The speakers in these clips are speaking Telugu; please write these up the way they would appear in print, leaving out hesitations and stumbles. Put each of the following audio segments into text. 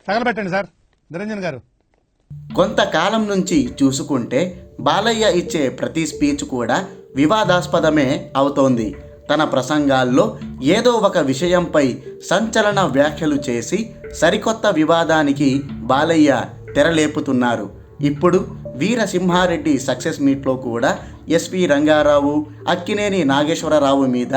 తగలబెట్టండి సార్ నిరంజన్ గారు. కొంతకాలం నుంచి చూసుకుంటే బాలయ్య ఇచ్చే ప్రతి స్పీచ్ కూడా వివాదాస్పదమే అవుతోంది. తన ప్రసంగాల్లో ఏదో ఒక విషయంపై సంచలన వ్యాఖ్యలు చేసి సరికొత్త వివాదానికి బాలయ్య తెరలేపుతున్నారు. ఇప్పుడు వీరసింహారెడ్డి సక్సెస్ మీట్లో కూడా ఎస్వి రంగారావు, అక్కినేని నాగేశ్వరరావు మీద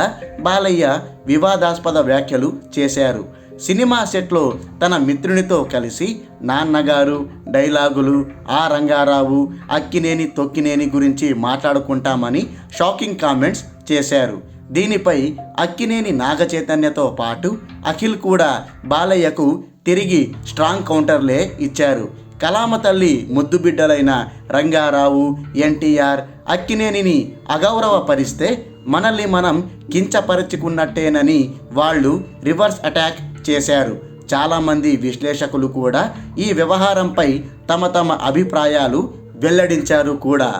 బాలయ్య వివాదాస్పద వ్యాఖ్యలు చేశారు. సినిమా సెట్లో తన మిత్రునితో కలిసి నాన్నగారు డైలాగులు, ఆ రంగారావు అక్కినేని తొక్కినేని గురించి మాట్లాడుకుంటామని షాకింగ్ కామెంట్స్ చేశారు. దీనిపై అక్కినేని నాగచైతన్యతో పాటు అఖిల్ కూడా బాలయ్యకు తిరిగి స్ట్రాంగ్ కౌంటర్లే ఇచ్చారు. కళామ తల్లి ముద్దుబిడ్డలైన రంగారావు, ఎన్టీఆర్ అక్కినేనిని అగౌరవపరిస్తే మనల్ని మనం కించపరుచుకున్నట్టేనని వాళ్ళు రివర్స్ అటాక్ చేశారు. చాలామంది విశ్లేషకులు కూడా ఈ వ్యవహారంపై తమ అభిప్రాయాలు వెల్లడించారు కూడా.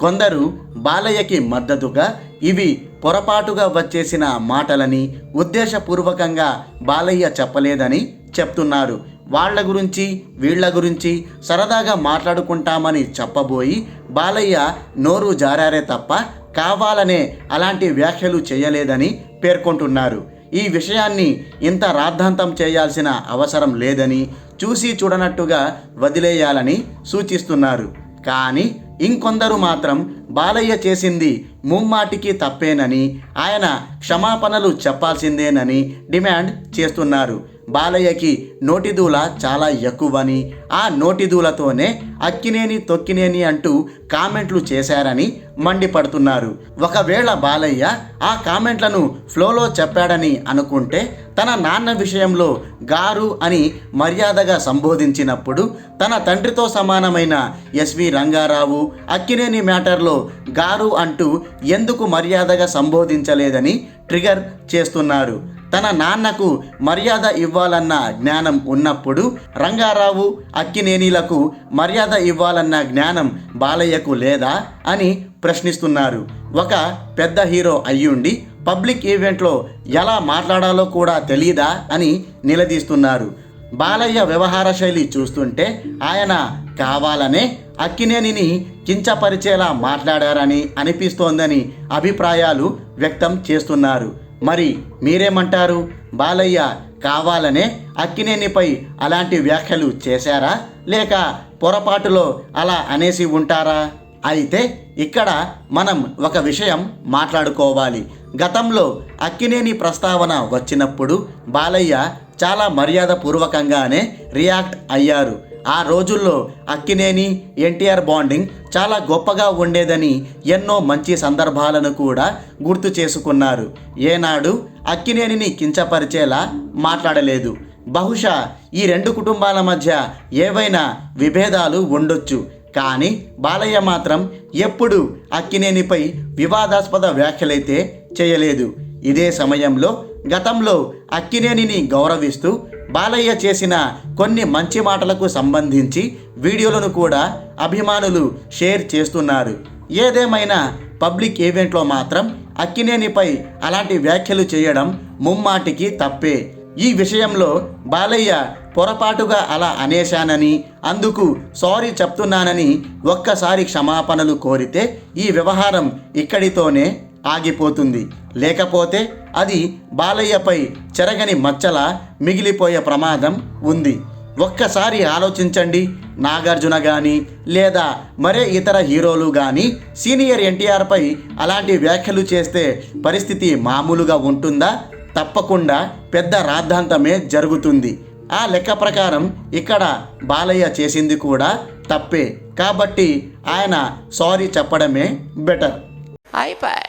కొందరు బాలయ్యకి మద్దతుగా ఇవి పొరపాటుగా వచ్చేసిన మాటలని, ఉద్దేశపూర్వకంగా బాలయ్య చెప్పలేదని చెప్తున్నారు. వాళ్ళ గురించి వీళ్ళ గురించి సరదాగా మాట్లాడుకుంటామని చెప్పబోయి బాలయ్య నోరు జారారే తప్ప కావాలనే అలాంటి వ్యాఖ్యలు చేయలేదని పేర్కొంటున్నారు. ఈ విషయాన్ని ఇంత రాద్ధాంతం చేయాల్సిన అవసరం లేదని, చూసి చూడనట్టుగా వదిలేయాలని సూచిస్తున్నారు. కానీ ఇంకొందరు మాత్రం బాలయ్య చేసింది ముమ్మాటికి తప్పేనని, ఆయన క్షమాపణలు చెప్పాల్సిందేనని డిమాండ్ చేస్తున్నారు. బాలయ్యకి నోటిదూల చాలా ఎక్కువని, ఆ నోటిదూలతోనే అక్కినేని తొక్కినేని అంటూ కామెంట్లు చేశారని మండిపడుతున్నారు. ఒకవేళ బాలయ్య ఆ కామెంట్లను ఫ్లోలో చెప్పాడని అనుకుంటే తన నాన్న విషయంలో గారు అని మర్యాదగా సంబోధించినప్పుడు తన తండ్రితో సమానమైన ఎస్వి రంగారావు అక్కినేని మ్యాటర్లో గారు అంటూ ఎందుకు మర్యాదగా సంబోధించలేదని ట్రిగర్ చేస్తున్నారు. తన నాన్నకు మర్యాద ఇవ్వాలన్న జ్ఞానం ఉన్నప్పుడు రంగారావు అక్కినేనిలకు మర్యాద ఇవ్వాలన్న జ్ఞానం బాలయ్యకు లేదా అని ప్రశ్నిస్తున్నారు. ఒక పెద్ద హీరో అయ్యుండి పబ్లిక్ ఈవెంట్లో ఎలా మాట్లాడాలో కూడా తెలీదా అని నిలదీస్తున్నారు. బాలయ్య వ్యవహార శైలి చూస్తుంటే ఆయన కావాలనే అక్కినేనిని కించపరిచేలా మాట్లాడారని అనిపిస్తోందని అభిప్రాయాలు వ్యక్తం చేస్తున్నారు. మరి మీరేమంటారు? బాలయ్య కావాలనే అక్కినేనిపై అలాంటి వ్యాఖ్యలు చేశారా, లేక పొరపాటులో అలా అనేసి ఉంటారా? అయితే ఇక్కడ మనం ఒక విషయం మాట్లాడుకోవాలి. గతంలో అక్కినేని ప్రస్తావన వచ్చినప్పుడు బాలయ్య చాలా మర్యాదపూర్వకంగానే రియాక్ట్ అయ్యారు. ఆ రోజుల్లో అక్కినేని ఎన్టీఆర్ బాండింగ్ చాలా గొప్పగా ఉండేదని ఎన్నో మంచి సందర్భాలను కూడా గుర్తు చేసుకున్నారు. ఏనాడు అక్కినేనిని కించపరిచేలా మాట్లాడలేదు. బహుశా ఈ రెండు కుటుంబాల మధ్య ఏవైనా విభేదాలు ఉండొచ్చు, కానీ బాలయ్య మాత్రం ఎప్పుడు అక్కినేనిపై వివాదాస్పద వ్యాఖ్యలైతే చేయలేదు. ఇదే సమయంలో గతంలో అక్కినేనిని గౌరవిస్తూ బాలయ్య చేసిన కొన్ని మంచి మాటలకు సంబంధించి వీడియోలను కూడా అభిమానులు షేర్ చేస్తున్నారు. ఏదేమైనా పబ్లిక్ ఈవెంట్లో మాత్రం అక్కినేనిపై అలాంటి వ్యాఖ్యలు చేయడం ముమ్మాటికి తప్పే. ఈ విషయంలో బాలయ్య పొరపాటుగా అలా అనేశానని, అందుకు సారీ చెప్తున్నానని ఒక్కసారి క్షమాపణలు కోరితే ఈ వ్యవహారం ఇక్కడితోనే ఆగిపోతుంది. లేకపోతే అది బాలయ్యపై చెరగని మచ్చలా మిగిలిపోయే ప్రమాదం ఉంది. ఒక్కసారి ఆలోచించండి. నాగార్జున కానీ లేదా మరే ఇతర హీరోలు కానీ సీనియర్ ఎన్టీఆర్పై అలాంటి వ్యాఖ్యలు చేస్తే పరిస్థితి మామూలుగా ఉంటుందా? తప్పకుండా పెద్ద రాద్ధాంతమే జరుగుతుంది. ఆ లెక్క ప్రకారం ఇక్కడ బాలయ్య చేసింది కూడా తప్పే. కాబట్టి ఆయన సారీ చెప్పడమే బెటర్. అయిపోయి